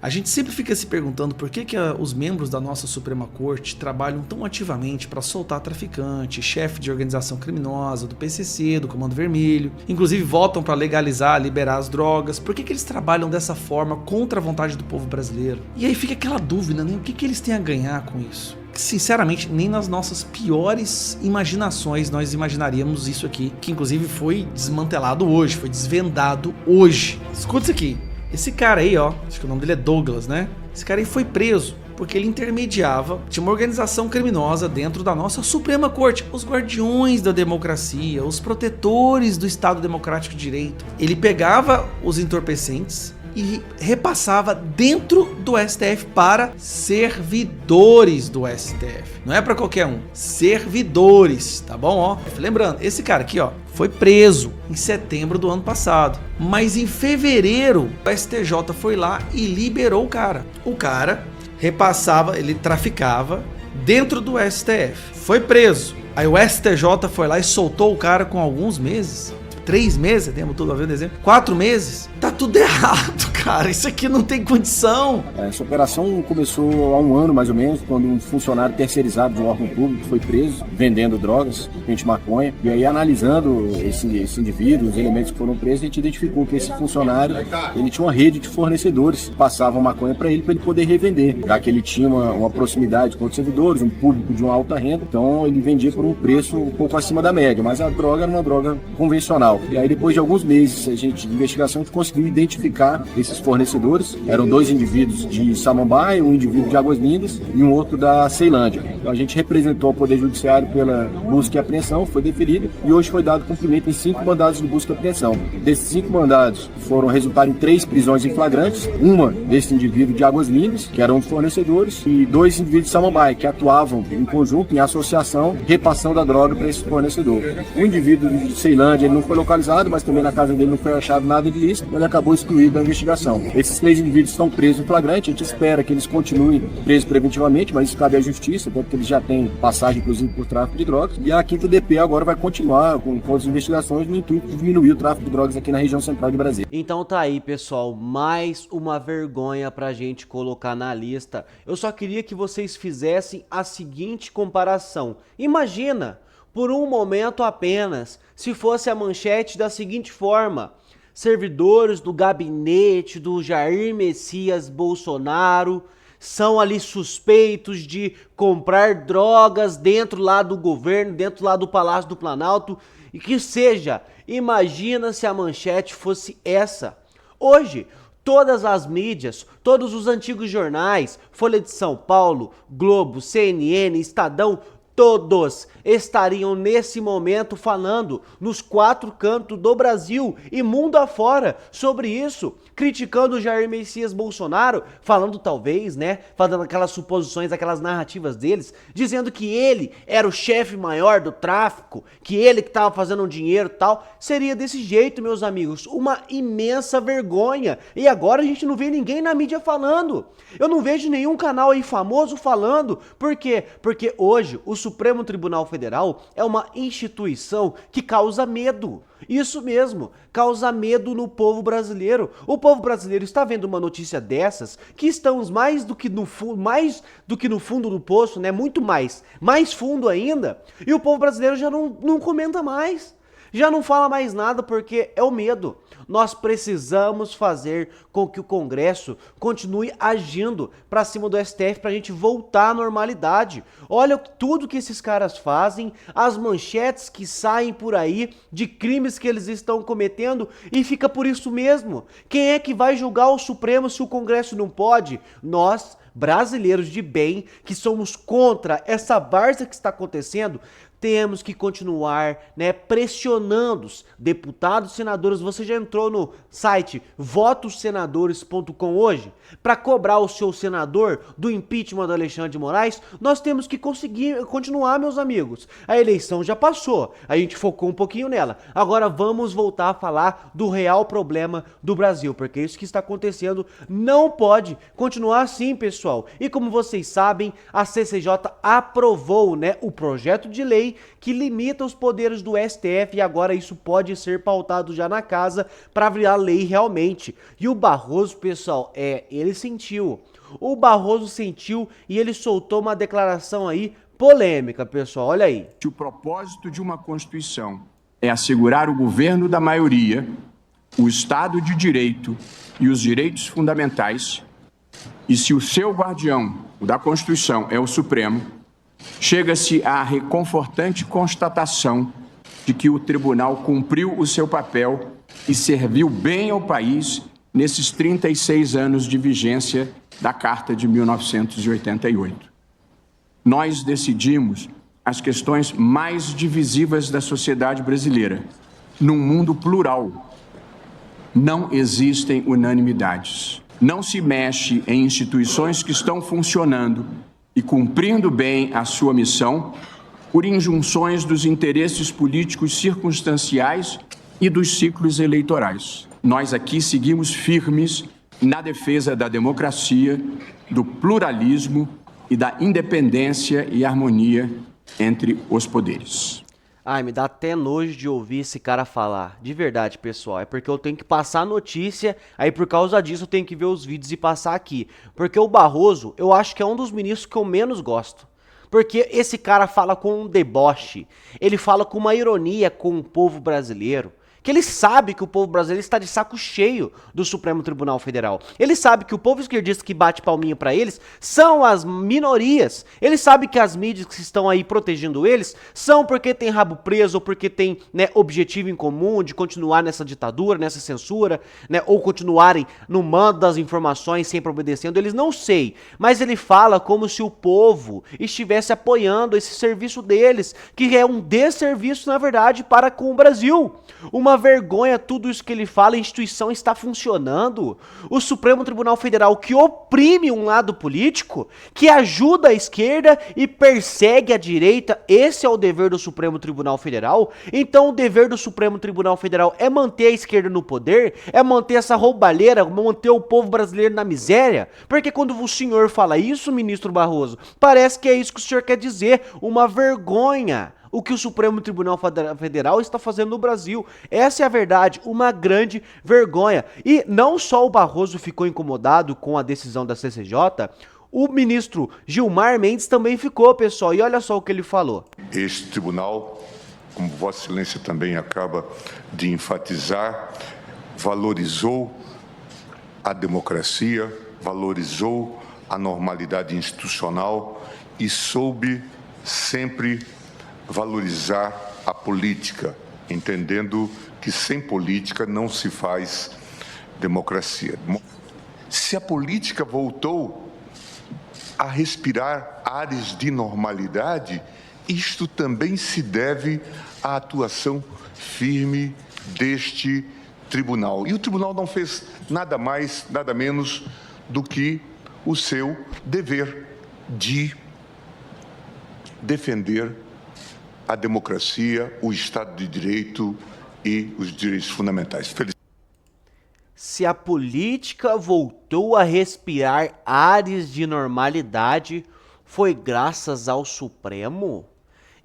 A gente sempre fica se perguntando por que os membros da nossa Suprema Corte trabalham tão ativamente para soltar traficante, chefe de organização criminosa, do PCC, do Comando Vermelho, inclusive votam para legalizar, liberar as drogas. Por que eles trabalham dessa forma contra a vontade do povo brasileiro? E aí fica aquela dúvida, né? O que eles têm a ganhar com isso? Sinceramente, nem nas nossas piores imaginações nós imaginaríamos isso aqui, que inclusive foi desmantelado hoje, foi desvendado hoje. Escuta isso aqui. Esse cara aí, ó, acho que o nome dele é Douglas, né? Esse cara aí foi preso porque ele intermediava de uma organização criminosa dentro da nossa Suprema Corte, os guardiões da democracia, os protetores do Estado Democrático de Direito. Ele pegava os entorpecentes e repassava dentro do STF para servidores do STF. Não é para qualquer um, servidores, tá bom? Ó, lembrando, esse cara aqui, ó, foi preso em setembro do ano passado, mas em fevereiro o STJ foi lá e liberou o cara. O cara repassava, ele traficava dentro do STF, foi preso. Aí o STJ foi lá e soltou o cara com alguns meses. 3 meses, temos tudo a ver, dezembro, 4 meses, tá tudo errado, cara, isso aqui não tem condição. Essa operação começou há um ano, mais ou menos, quando um funcionário terceirizado de um órgão público foi preso, vendendo drogas, de maconha, e aí analisando esse indivíduo, os elementos que foram presos, a gente identificou que esse funcionário, ele tinha uma rede de fornecedores que passavam maconha para ele poder revender, já que ele tinha uma proximidade com os servidores, um público de uma alta renda, então ele vendia por um preço um pouco acima da média, mas a droga era uma droga convencional. E aí depois de alguns meses de investigação, a gente conseguiu identificar esses fornecedores. Eram 2 indivíduos de Samambaia, um indivíduo de Águas Lindas e um outro da Ceilândia. Então a gente representou o Poder Judiciário pela busca e apreensão, foi deferido e hoje foi dado cumprimento em 5 mandados de busca e apreensão. Desses 5 mandados resultaram em 3 prisões em flagrantes, uma desse indivíduo de Águas Lindas, que era um dos fornecedores, e 2 indivíduos de Samambaia, que atuavam em conjunto, em associação, repassando a droga para esse fornecedor. O indivíduo de Ceilândia, ele não foi localizado, mas também na casa dele não foi achado nada de ilícito, ele acabou excluído da investigação. Esses 3 indivíduos estão presos em flagrante, a gente espera que eles continuem presos preventivamente, mas isso cabe à justiça, até porque eles já têm passagem, inclusive, por tráfico de drogas, e a 5ª DP agora vai continuar com as investigações no intuito de diminuir o tráfico de drogas aqui na região central de Brasília. Então tá aí, pessoal, mais uma vergonha pra gente colocar na lista. Eu só queria que vocês fizessem a seguinte comparação. Imagina, por um momento apenas, se fosse a manchete da seguinte forma: servidores do gabinete do Jair Messias Bolsonaro são ali suspeitos de comprar drogas dentro lá do governo, dentro lá do Palácio do Planalto, e que seja, imagina se a manchete fosse essa. Hoje, todas as mídias, todos os antigos jornais, Folha de São Paulo, Globo, CNN, Estadão, todos estariam nesse momento falando nos 4 cantos do Brasil e mundo afora sobre isso, criticando o Jair Messias Bolsonaro, falando talvez, né, fazendo aquelas suposições, aquelas narrativas deles, dizendo que ele era o chefe maior do tráfico, que ele que estava fazendo um dinheiro e tal. Seria desse jeito, meus amigos, uma imensa vergonha. E agora a gente não vê ninguém na mídia falando. Eu não vejo nenhum canal aí famoso falando. Por quê? Porque hoje o Supremo Tribunal Federal é uma instituição que causa medo. Isso mesmo, causa medo no povo brasileiro. O povo brasileiro está vendo uma notícia dessas, que estamos mais do que no fundo do poço, né? Muito mais fundo ainda, e o povo brasileiro já não comenta mais. Já não fala mais nada porque é o medo. Nós precisamos fazer com que o Congresso continue agindo para cima do STF para a gente voltar à normalidade. Olha tudo que esses caras fazem, as manchetes que saem por aí de crimes que eles estão cometendo, e fica por isso mesmo. Quem é que vai julgar o Supremo se o Congresso não pode? Nós, brasileiros de bem, que somos contra essa várzea que está acontecendo, temos que continuar, né, pressionando os deputados e senadores. Você já entrou no site votossenadores.com hoje para cobrar o seu senador do impeachment do Alexandre de Moraes? Nós temos que conseguir continuar, meus amigos. A eleição já passou, a gente focou um pouquinho nela. Agora vamos voltar a falar do real problema do Brasil, porque isso que está acontecendo não pode continuar assim, pessoal. E como vocês sabem, a CCJ aprovou, né, o projeto de lei lei que limita os poderes do STF e agora isso pode ser pautado já na casa para virar lei realmente. E o Barroso, pessoal, ele sentiu. O Barroso sentiu e ele soltou uma declaração aí polêmica, pessoal, olha aí. O propósito de uma Constituição é assegurar o governo da maioria, o Estado de Direito e os direitos fundamentais, e se o seu guardião, o da Constituição, é o Supremo, chega-se à reconfortante constatação de que o Tribunal cumpriu o seu papel e serviu bem ao país nesses 36 anos de vigência da Carta de 1988. Nós decidimos as questões mais divisivas da sociedade brasileira. Num mundo plural, não existem unanimidades. Não se mexe em instituições que estão funcionando e cumprindo bem a sua missão por injunções dos interesses políticos circunstanciais e dos ciclos eleitorais. Nós aqui seguimos firmes na defesa da democracia, do pluralismo e da independência e harmonia entre os poderes. Ai, me dá até nojo de ouvir esse cara falar. De verdade, pessoal. É porque eu tenho que passar a notícia, aí por causa disso eu tenho que ver os vídeos e passar aqui. Porque o Barroso, eu acho que é um dos ministros que eu menos gosto. Porque esse cara fala com um deboche. Ele fala com uma ironia com o povo brasileiro. Que ele sabe que o povo brasileiro está de saco cheio do Supremo Tribunal Federal. Ele sabe que o povo esquerdista que bate palminha para eles são as minorias. Ele sabe que as mídias que estão aí protegendo eles são porque tem rabo preso ou porque tem, né, objetivo em comum de continuar nessa ditadura, nessa censura, né, ou continuarem no mando das informações sempre obedecendo. Eles não sei, mas ele fala como se o povo estivesse apoiando esse serviço deles, que é um desserviço, na verdade, para com o Brasil. Uma vergonha tudo isso que ele fala, a instituição está funcionando. O Supremo Tribunal Federal que oprime um lado político, que ajuda a esquerda e persegue a direita, esse é o dever do Supremo Tribunal Federal. Então o dever do Supremo Tribunal Federal é manter a esquerda no poder, é manter essa roubalheira, manter o povo brasileiro na miséria. Porque quando o senhor fala isso, ministro Barroso, parece que é isso que o senhor quer dizer, uma vergonha. O que o Supremo Tribunal Federal está fazendo no Brasil. Essa é a verdade, uma grande vergonha. E não só o Barroso ficou incomodado com a decisão da CCJ, o ministro Gilmar Mendes também ficou, pessoal. E olha só o que ele falou. Este tribunal, como Vossa Excelência também acaba de enfatizar, valorizou a democracia, valorizou a normalidade institucional e soube sempre valorizar a política, entendendo que sem política não se faz democracia. Se a política voltou a respirar ares de normalidade, isto também se deve à atuação firme deste tribunal. E o tribunal não fez nada mais, nada menos do que o seu dever de defender a democracia, o Estado de Direito e os direitos fundamentais. Se a política voltou a respirar ares de normalidade, foi graças ao Supremo?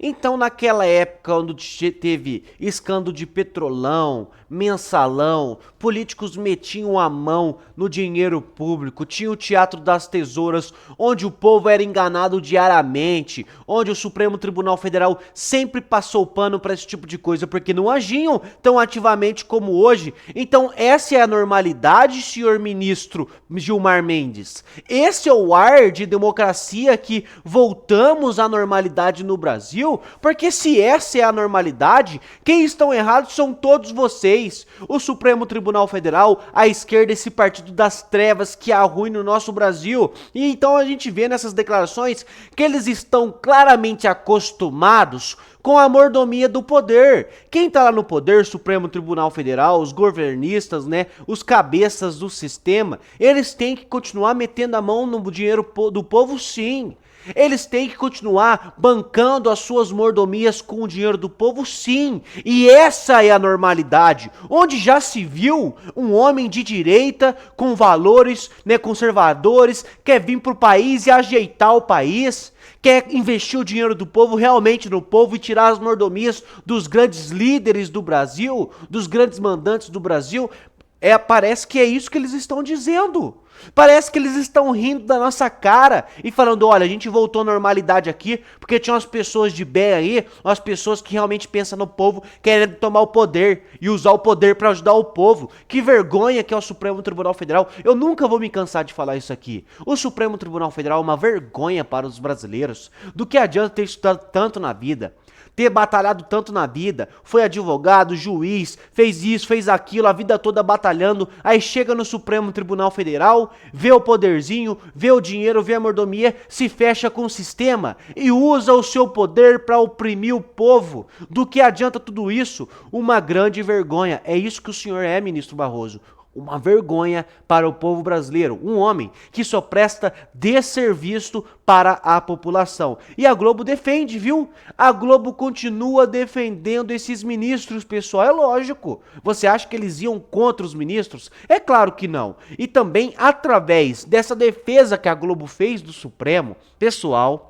Então, naquela época, onde teve escândalo de petrolão, mensalão, políticos metiam a mão no dinheiro público, tinha o Teatro das Tesouras, onde o povo era enganado diariamente, onde o Supremo Tribunal Federal sempre passou pano para esse tipo de coisa, porque não agiam tão ativamente como hoje. Então, essa é a normalidade, senhor ministro Gilmar Mendes. Esse é o ar de democracia que voltamos à normalidade no Brasil? Porque se essa é a normalidade, quem estão errados são todos vocês. O Supremo Tribunal Federal, a esquerda, esse partido das trevas que arruina o nosso Brasil. E então a gente vê nessas declarações que eles estão claramente acostumados com a mordomia do poder. Quem tá lá no poder, Supremo Tribunal Federal, os governistas, né, os cabeças do sistema, eles têm que continuar metendo a mão no dinheiro do povo, sim. Eles têm que continuar bancando as suas mordomias com o dinheiro do povo, sim. E essa é a normalidade, onde já se viu um homem de direita com valores, né, conservadores, quer vir pro país e ajeitar o país, quer investir o dinheiro do povo realmente no povo e tirar as mordomias dos grandes líderes do Brasil, dos grandes mandantes do Brasil. Parece que é isso que eles estão dizendo. Parece que eles estão rindo da nossa cara e falando, olha, a gente voltou à normalidade aqui porque tinha umas pessoas de bem aí, umas pessoas que realmente pensam no povo, querendo tomar o poder e usar o poder para ajudar o povo. Que vergonha que é o Supremo Tribunal Federal. Eu nunca vou me cansar de falar isso aqui. O Supremo Tribunal Federal é uma vergonha para os brasileiros. Do que adianta ter estudado tanto na vida, ter batalhado tanto na vida, foi advogado, juiz, fez isso, fez aquilo, a vida toda batalhando, aí chega no Supremo Tribunal Federal, vê o poderzinho, vê o dinheiro, vê a mordomia, se fecha com o sistema e usa o seu poder para oprimir o povo. Do que adianta tudo isso? Uma grande vergonha. É isso que o senhor é, ministro Barroso. Uma vergonha para o povo brasileiro, um homem que só presta desserviço para a população. E a Globo defende, viu? A Globo continua defendendo esses ministros, pessoal, é lógico. Você acha que eles iam contra os ministros? É claro que não. E também, através dessa defesa que a Globo fez do Supremo, pessoal,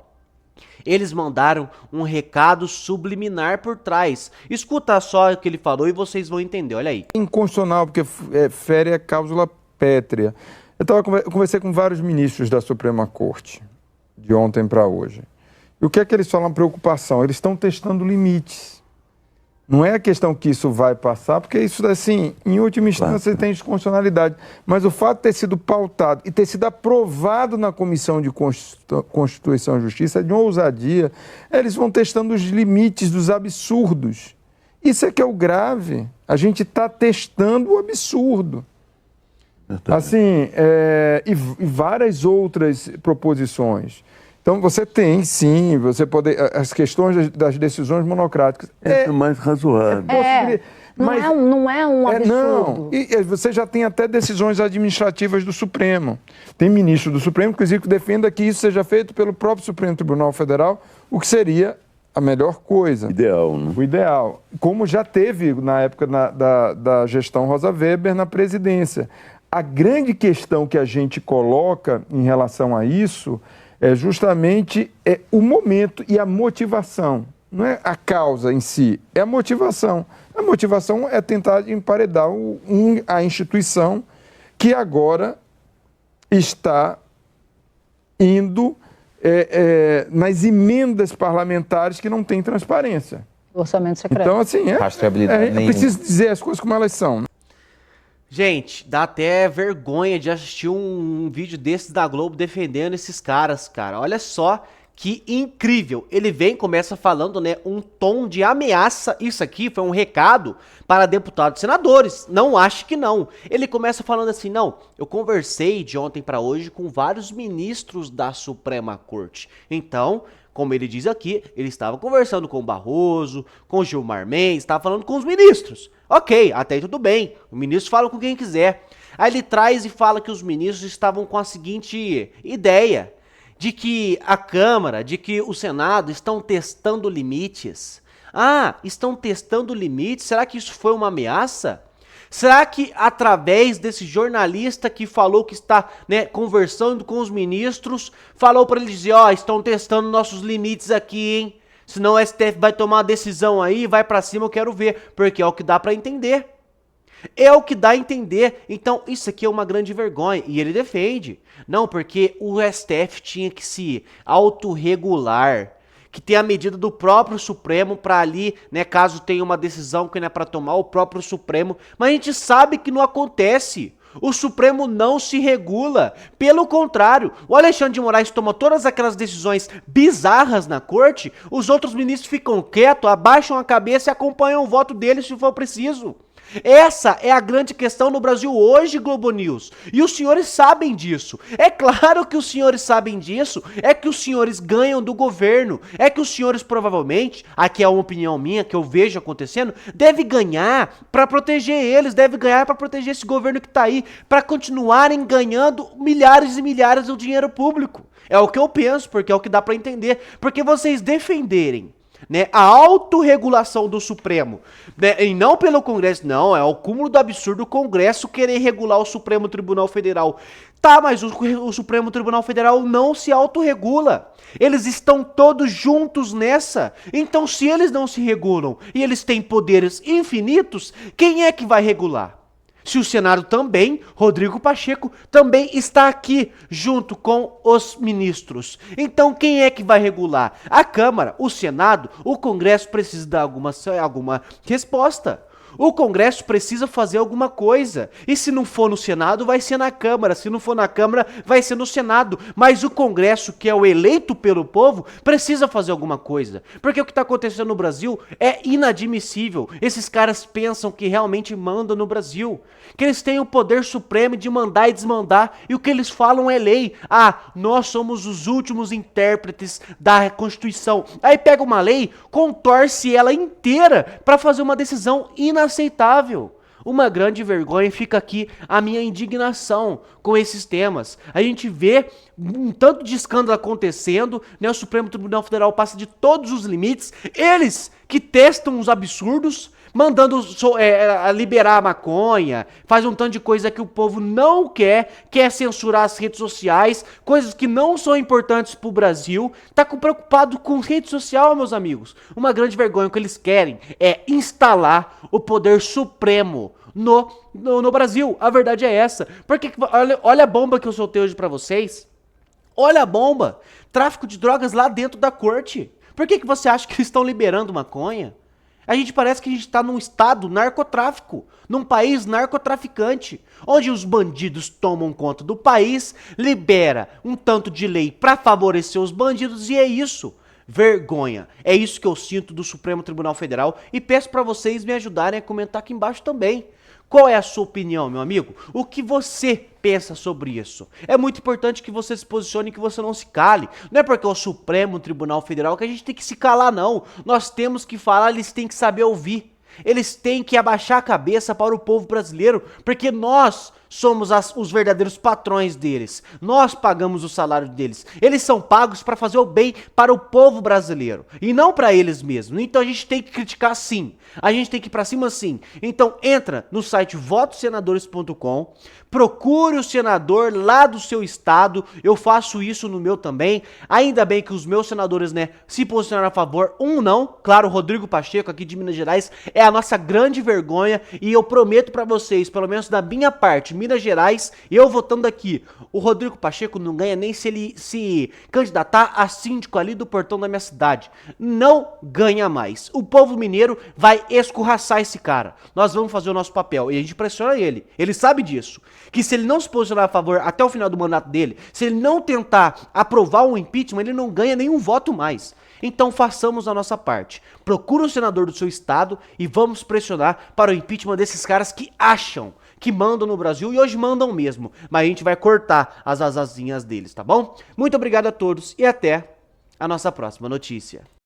eles mandaram um recado subliminar por trás. Escuta só o que ele falou e vocês vão entender, olha aí. Inconstitucional, porque fere a cláusula pétrea. Eu conversei com vários ministros da Suprema Corte, de ontem para hoje. E o que é que eles falam? Preocupação. Eles estão testando limites. Não é a questão que isso vai passar, porque isso, assim, em última instância, tem desconstitucionalidade. Mas o fato de ter sido pautado e ter sido aprovado na Comissão de Constituição e Justiça é de uma ousadia. Eles vão testando os limites dos absurdos. Isso é que é o grave. A gente está testando o absurdo. Assim, e várias outras proposições. Então, você tem, sim, você pode... As questões das decisões monocráticas. É mais razoável. Mas, não é um absurdo. Não, e você já tem até decisões administrativas do Supremo. Tem ministro do Supremo, inclusive, que defenda que isso seja feito pelo próprio Supremo Tribunal Federal, o que seria a melhor coisa. Ideal, né? O ideal. Como já teve na época da gestão Rosa Weber na presidência. A grande questão que a gente coloca em relação a isso é justamente o momento e a motivação. Não é a causa em si, é a motivação. A motivação é tentar emparedar a instituição que agora está indo nas emendas parlamentares que não tem transparência. Orçamento secreto. Então, assim, preciso dizer as coisas como elas são. Gente, dá até vergonha de assistir um vídeo desses da Globo defendendo esses caras, cara. Olha só que incrível. Ele vem e começa falando, né, um tom de ameaça. Isso aqui foi um recado para deputados e senadores. Não ache que não. Ele começa falando assim, não, eu conversei de ontem para hoje com vários ministros da Suprema Corte. Então, como ele diz aqui, ele estava conversando com o Barroso, com o Gilmar Mendes, estava falando com os ministros. Ok, até aí tudo bem, o ministro fala com quem quiser. Aí ele traz e fala que os ministros estavam com a seguinte ideia, de que a Câmara, de que o Senado estão testando limites. Ah, estão testando limites? Será que isso foi uma ameaça? Será que através desse jornalista que falou que está, né, conversando com os ministros, falou para eles dizer, ó, estão testando nossos limites aqui, hein? Senão o STF vai tomar uma decisão aí, vai pra cima, eu quero ver, porque é o que dá pra entender. É o que dá a entender. Então, isso aqui é uma grande vergonha. E ele defende. Não, porque o STF tinha que se autorregular, que tem a medida do próprio Supremo para ali, né, caso tenha uma decisão que não é para tomar, o próprio Supremo. Mas a gente sabe que não acontece. O Supremo não se regula. Pelo contrário, o Alexandre de Moraes toma todas aquelas decisões bizarras na corte, os outros ministros ficam quietos, abaixam a cabeça e acompanham o voto dele se for preciso. Essa é a grande questão no Brasil hoje, Globo News. E os senhores sabem disso. É claro que os senhores sabem disso. É que os senhores ganham do governo. É que os senhores provavelmente, aqui é uma opinião minha que eu vejo acontecendo, deve ganhar para proteger eles, deve ganhar para proteger esse governo que tá aí, para continuarem ganhando milhares e milhares do dinheiro público. É o que eu penso, porque é o que dá para entender. Porque vocês defenderem, né, a autorregulação do Supremo, né, e não pelo Congresso, não, é o cúmulo do absurdo o Congresso querer regular o Supremo Tribunal Federal. Tá, mas o Supremo Tribunal Federal não se autorregula. Eles estão todos juntos nessa. Então, se eles não se regulam e eles têm poderes infinitos, quem é que vai regular? Se o Senado também, Rodrigo Pacheco, também está aqui junto com os ministros. Então quem é que vai regular? A Câmara, o Senado, o Congresso precisa dar alguma resposta. O Congresso precisa fazer alguma coisa. E se não for no Senado, vai ser na Câmara. Se não for na Câmara, vai ser no Senado. Mas o Congresso, que é o eleito pelo povo, precisa fazer alguma coisa. Porque o que está acontecendo no Brasil é inadmissível. Esses caras pensam que realmente mandam no Brasil. Que eles têm o poder supremo de mandar e desmandar. E o que eles falam é lei. Ah, nós somos os últimos intérpretes da Constituição. Aí pega uma lei, contorce ela inteira para fazer uma decisão inaceitável. Uma grande vergonha, e fica aqui a minha indignação com esses temas. A gente vê um tanto de escândalo acontecendo, né? O Supremo Tribunal Federal passa de todos os limites. Eles que testam os absurdos, mandando liberar a maconha, faz um tanto de coisa que o povo não quer censurar as redes sociais, coisas que não são importantes pro Brasil, tá preocupado com rede social, meus amigos. Uma grande vergonha. O que eles querem é instalar o poder supremo no Brasil. A verdade é essa. Porque olha a bomba que eu soltei hoje pra vocês. Olha a bomba. Tráfico de drogas lá dentro da corte. Por que você acha que eles estão liberando maconha? A gente parece que a gente está num estado narcotráfico, num país narcotraficante, onde os bandidos tomam conta do país, libera um tanto de lei para favorecer os bandidos e é isso. Vergonha. É isso que eu sinto do Supremo Tribunal Federal e peço para vocês me ajudarem a comentar aqui embaixo também. Qual é a sua opinião, meu amigo? O que você pensa sobre isso? É muito importante que você se posicione e que você não se cale. Não é porque é o Supremo Tribunal Federal que a gente tem que se calar, não. Nós temos que falar, eles têm que saber ouvir. Eles têm que abaixar a cabeça para o povo brasileiro, porque nós somos os verdadeiros patrões deles. Nós pagamos o salário deles. Eles são pagos para fazer o bem para o povo brasileiro e não para eles mesmos. Então a gente tem que criticar sim. A gente tem que ir para cima sim. Então entra no site votosenadores.com, procure o senador lá do seu estado. Eu faço isso no meu também. Ainda bem que os meus senadores, né, se posicionaram a favor. Um não, claro, o Rodrigo Pacheco aqui de Minas Gerais é a nossa grande vergonha e eu prometo para vocês, pelo menos da minha parte, Minas Gerais, eu votando aqui, o Rodrigo Pacheco não ganha nem se ele se candidatar a síndico ali do portão da minha cidade. Não ganha mais. O povo mineiro vai escorraçar esse cara. Nós vamos fazer o nosso papel e a gente pressiona ele. Ele sabe disso. Que se ele não se posicionar a favor até o final do mandato dele, se ele não tentar aprovar um impeachment, ele não ganha nenhum voto mais. Então façamos a nossa parte. Procura o senador do seu estado e vamos pressionar para o impeachment desses caras que acham que mandam no Brasil e hoje mandam mesmo. Mas a gente vai cortar as asazinhas deles, tá bom? Muito obrigado a todos e até a nossa próxima notícia.